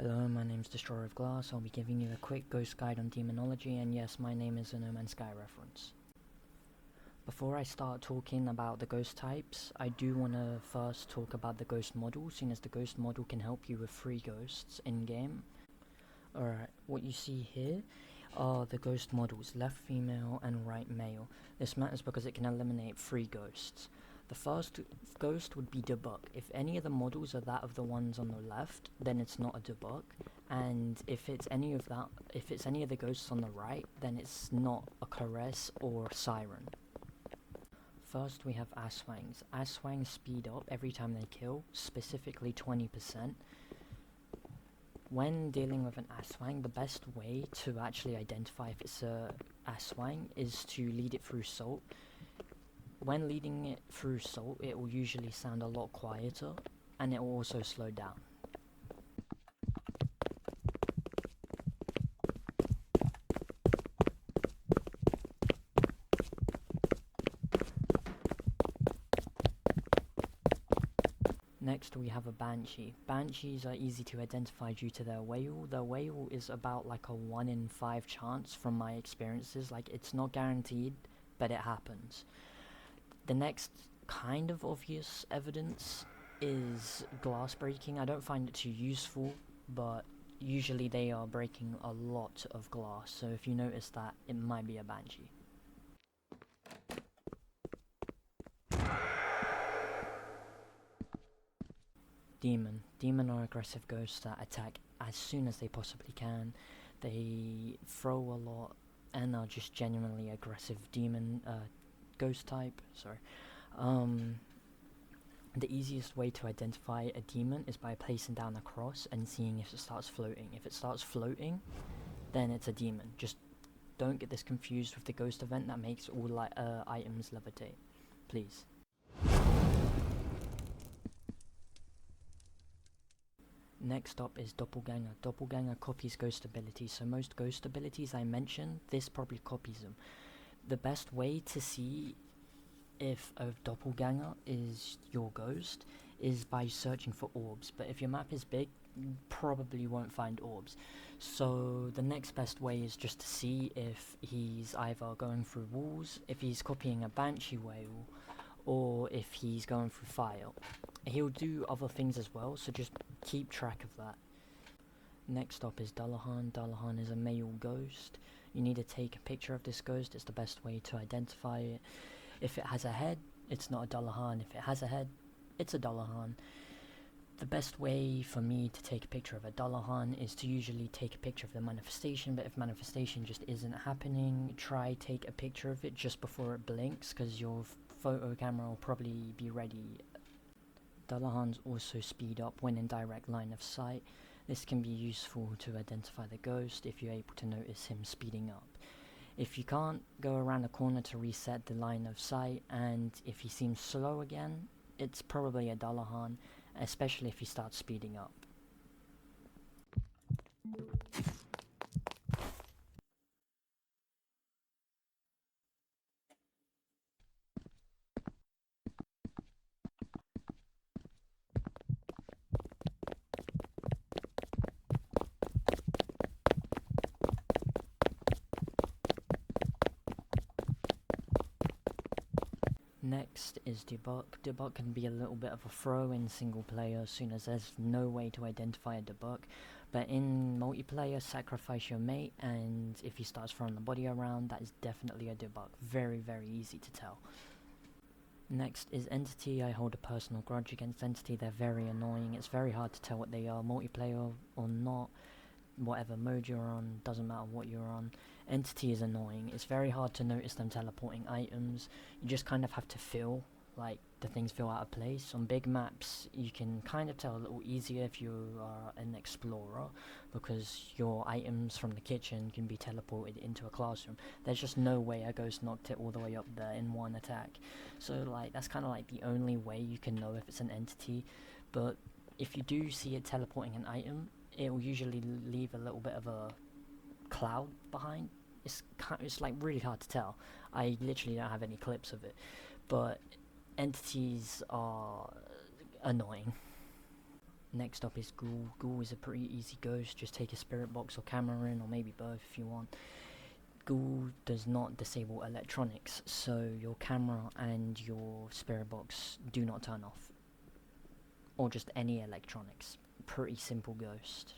Hello, my name's Destroyer of Glass. I'll be giving you a quick ghost guide on Demonology, and yes, my name is a No Man's Sky reference. Before I start talking about the ghost types, I do want to first talk about the ghost model, seeing as the ghost model can help you with free ghosts in-game. Alright, what you see here are the ghost models, left female and right male. This matters because it can eliminate free ghosts. The first ghost would be Dybbuk. If any of the models are that of the ones on the left, then it's not a Dybbuk. And if it's any of the ghosts on the right, then it's not a Carz or Siren. First we have Aswangs. Aswangs speed up every time they kill, specifically 20%. When dealing with an Aswang, the best way to actually identify if it's a Aswang is to lead it through salt. When leading it through salt, it will usually sound a lot quieter, and it will also slow down. Next we have a Banshee. Banshees are easy to identify due to their wail. Their wail is about like a 1 in 5 chance from my experiences. Like, it's not guaranteed, but it happens. The next kind of obvious evidence is glass breaking. I don't find it too useful, but usually they are breaking a lot of glass, so if you notice that, it might be a Banshee. Demon are aggressive ghosts that attack as soon as they possibly can. They throw a lot and are just genuinely aggressive ghost type. The easiest way to identify a demon is by placing down a cross and seeing if it starts floating. If it starts floating, then it's a demon. Just don't get this confused with the ghost event that makes all items levitate, please. Next up is Doppelganger. Doppelganger copies ghost abilities, so most ghost abilities I mentioned, this probably copies them. The best way to see if a doppelganger is your ghost is by searching for orbs, but if your map is big, you probably won't find orbs. So the next best way is just to see if he's either going through walls, if he's copying a Banshee wail, or if he's going through fire. He'll do other things as well, so just keep track of that. Next up is Dullahan. Dullahan is a male ghost. You need to take a picture of this ghost. It's the best way to identify it. If it has a head, it's not a Dullahan. If it has a head, it's a Dullahan. The best way for me to take a picture of a Dullahan is to usually take a picture of the manifestation, but if manifestation just isn't happening, try take a picture of it just before it blinks, because your photo camera will probably be ready. Dullahans also speed up when in direct line of sight. This can be useful to identify the ghost if you're able to notice him speeding up. If you can't, go around the corner to reset the line of sight, and if he seems slow again, it's probably a Dullahan, especially if he starts speeding up. Next is Dybbuk. Dybbuk can be a little bit of a throw in single player, as soon as there's no way to identify a Dybbuk, but in multiplayer, sacrifice your mate, and if he starts throwing the body around, that is definitely a Dybbuk. Very, very easy to tell. Next is Entity. I hold a personal grudge against Entity. They're very annoying. It's very hard to tell what they are, multiplayer or not. Whatever mode you're on, doesn't matter what you're on. Entity is annoying. It's very hard to notice them teleporting items. You just kind of have to feel like the things feel out of place. On big maps, you can kind of tell a little easier if you are an explorer, because your items from the kitchen can be teleported into a classroom. There's just no way a ghost knocked it all the way up there in one attack. So that's kind of like the only way you can know if it's an entity. But if you do see it teleporting an item, it will usually leave a little bit of a cloud behind. It's like really hard to tell. I literally don't have any clips of it, but entities are annoying. Next up is Ghoul. Ghoul is a pretty easy ghost, just take a spirit box or camera in, or maybe both if you want. Ghoul does not disable electronics, so your camera and your spirit box do not turn off. Or just any electronics. Pretty simple ghost.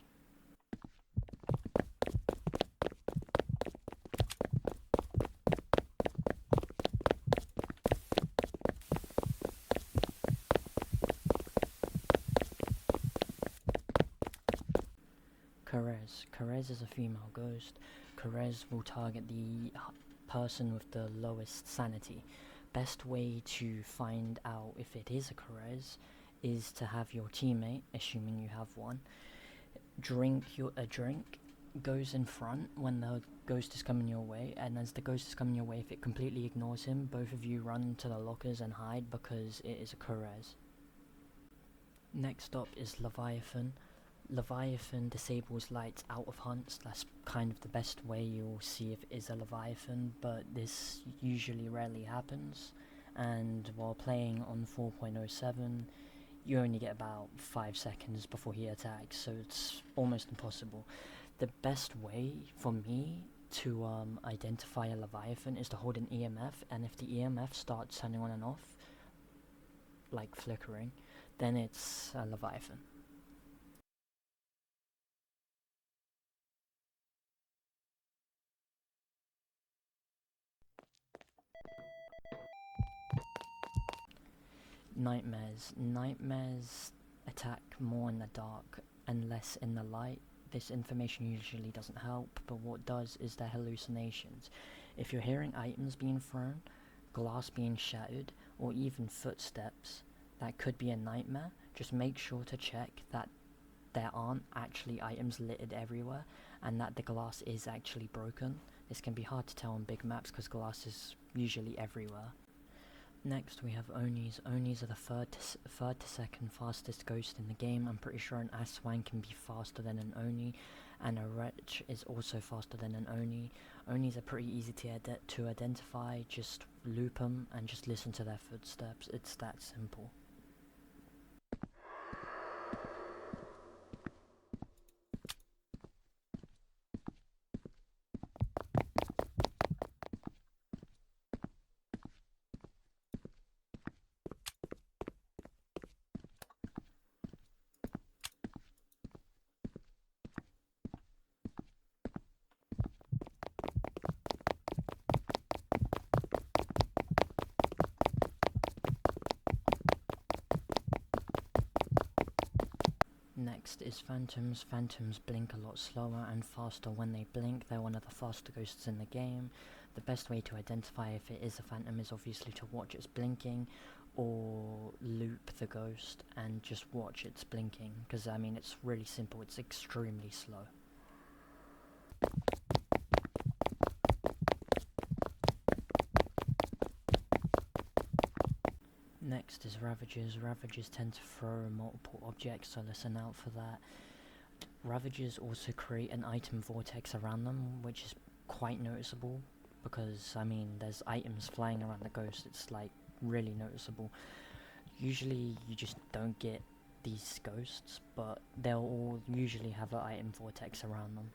Carz. Carz is a female ghost. Carz will target the person with the lowest sanity. Best way to find out if it is a Carz is to have your teammate, assuming you have one, drink a drink, goes in front when the ghost is coming your way, and as the ghost is coming your way, if it completely ignores him, both of you run to the lockers and hide because it is a Carz. Next up is Leviathan. Leviathan disables lights out of hunts. That's kind of the best way you'll see if it is a Leviathan, but this usually rarely happens, and while playing on 4.07 you only get about 5 seconds before he attacks, so it's almost impossible. The best way for me to identify a Leviathan is to hold an EMF, and if the EMF starts turning on and off, like flickering, then it's a Leviathan. Nightmares. Nightmares attack more in the dark and less in the light. This information usually doesn't help, but what does is the hallucinations. If you're hearing items being thrown, glass being shattered, or even footsteps, that could be a nightmare. Just make sure to check that there aren't actually items littered everywhere and that the glass is actually broken. This can be hard to tell on big maps because glass is usually everywhere. Next we have Onis. Onis are the third to second fastest ghost in the game. I'm pretty sure an Aswang can be faster than an Oni, and a Wretch is also faster than an Oni. Onis are pretty easy to identify, just loop them and just listen to their footsteps, it's that simple. Next is Phantoms. Phantoms blink a lot slower and faster when they blink. They're one of the faster ghosts in the game. The best way to identify if it is a phantom is obviously to watch its blinking or loop the ghost and just watch its blinking, because I mean it's really simple, it's extremely slow. Next is Ravagers. Ravagers tend to throw multiple objects, so listen out for that. Ravagers also create an item vortex around them, which is quite noticeable, because I mean there's items flying around the ghost, it's like really noticeable. Usually you just don't get these ghosts, but they'll all usually have an item vortex around them.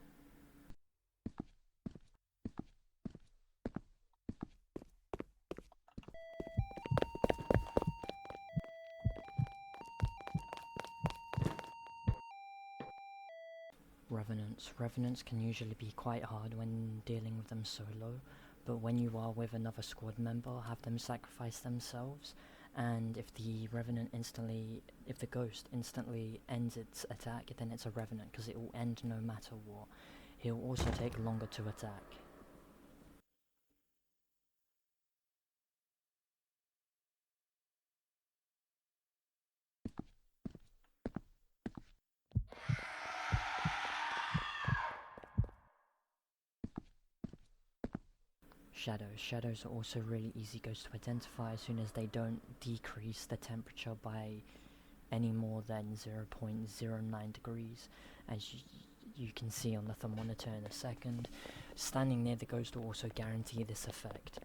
Revenants. Revenants can usually be quite hard when dealing with them solo, but when you are with another squad member, have them sacrifice themselves, and if the ghost instantly ends its attack, then it's a Revenant, because it will end no matter what. He'll also take longer to attack. Shadows. Shadows are also really easy ghosts to identify as soon as they don't decrease the temperature by any more than 0.09 degrees, as you can see on the thermometer in a second. Standing near the ghost will also guarantee this effect.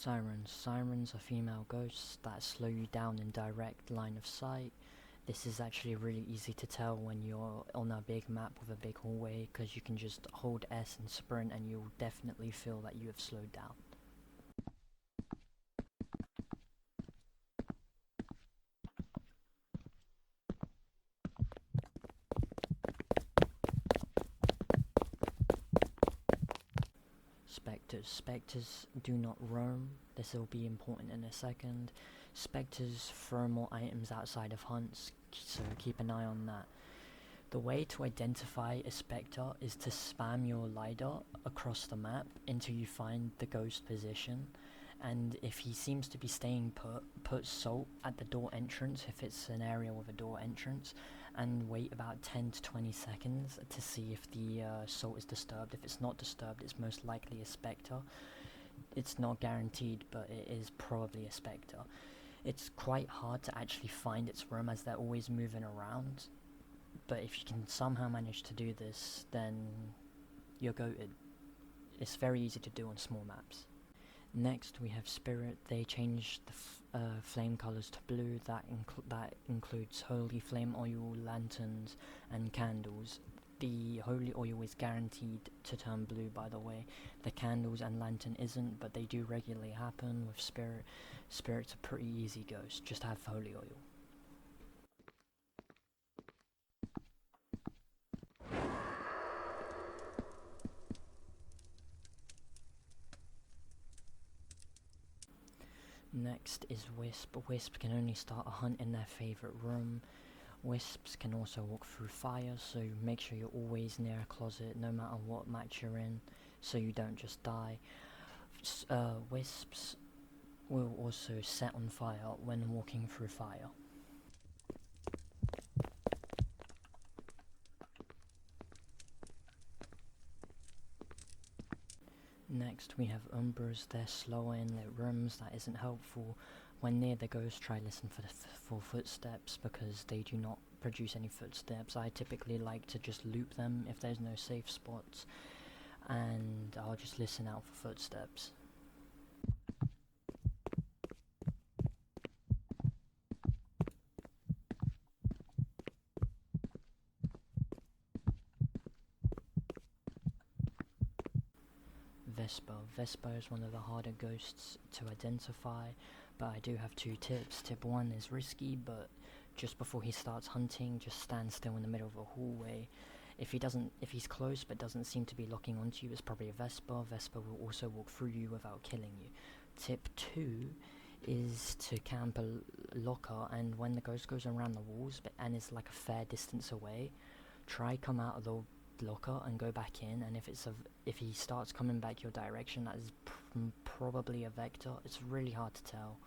Sirens. Sirens are female ghosts that slow you down in direct line of sight. This is actually really easy to tell when you're on a big map with a big hallway, because you can just hold S and sprint and you'll definitely feel that you have slowed down. Spectres. Spectres do not roam. This will be important in a second. Spectres throw more items outside of hunts, so keep an eye on that. The way to identify a Spectre is to spam your LiDAR across the map until you find the ghost position, and if he seems to be staying put salt at the door entrance if it's an area with a door entrance, and wait about 10 to 20 seconds to see if the salt is disturbed. If it's not disturbed, it's most likely a Spectre. It's not guaranteed, but it is probably a Spectre. It's quite hard to actually find its room as they're always moving around, but if you can somehow manage to do this, then you're goated. It's very easy to do on small maps. Next we have Spirit. They changed the flame colours to blue. That includes holy flame oil, lanterns and candles. The holy oil is guaranteed to turn blue, by the way. The candles and lantern isn't, but they do regularly happen with Spirit. Spirit's a pretty easy ghost, just have holy oil. Next is Wisp. Wisp can only start a hunt in their favourite room. Wisps can also walk through fire, so make sure you're always near a closet no matter what match you're in, so you don't just die. Wisps will also set on fire when walking through fire. Next we have Umbras. They're slower in lit rooms. That isn't helpful. When near the ghost, try listen for footsteps, because they do not produce any footsteps. I typically like to just loop them if there's no safe spots, and I'll just listen out for footsteps. Vesper. Vesper is one of the harder ghosts to identify, but I do have two tips. Tip 1 is risky, but just before he starts hunting, just stand still in the middle of a hallway. If he's close but doesn't seem to be locking onto you, it's probably a Vesper. Vesper will also walk through you without killing you. Tip 2 is to camp a locker, and when the ghost goes around the walls and is like a fair distance away, try come out of the locker and go back in, and if he starts coming back your direction, that is probably a Vector. It's really hard to tell.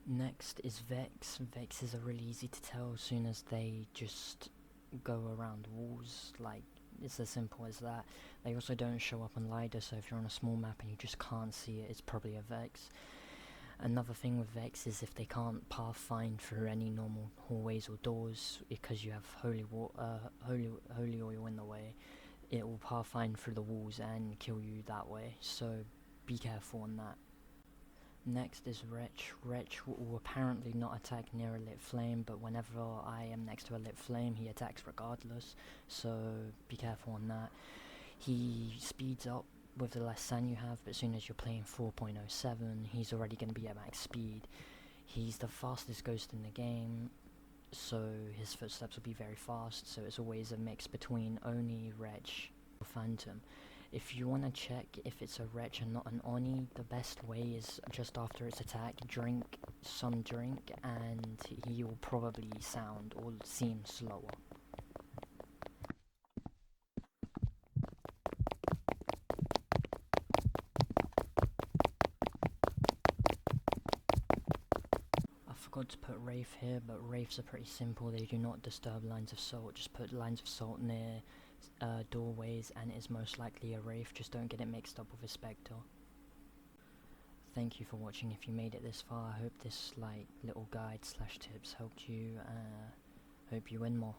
Next is Vex. Vex is really easy to tell as soon as they just go around walls. Like, it's as simple as that. They also don't show up on LiDAR, so if you're on a small map and you just can't see it, it's probably a Vex. Another thing with Vex is if they can't pathfind through any normal hallways or doors, because you have holy oil in the way, it will pathfind through the walls and kill you that way, so be careful on that. Next is Wretch. Wretch will apparently not attack near a lit flame, but whenever I am next to a lit flame, he attacks regardless, so be careful on that. He speeds up with the less sand you have, but as soon as you're playing 4.07, he's already going to be at max speed. He's the fastest ghost in the game, so his footsteps will be very fast, so it's always a mix between Oni, Wretch, or Phantom. If you want to check if it's a Wretch and not an Oni, the best way is just after its attack, drink some drink, and he will probably sound or seem slower. forgot to put Wraith here, but Wraiths are pretty simple. They do not disturb lines of salt. Just put lines of salt near doorways and it is most likely a Wraith. Just don't get it mixed up with a Spectre. Thank you for watching. If you made it this far, I hope this like little guide slash tips helped you. Hope you win more.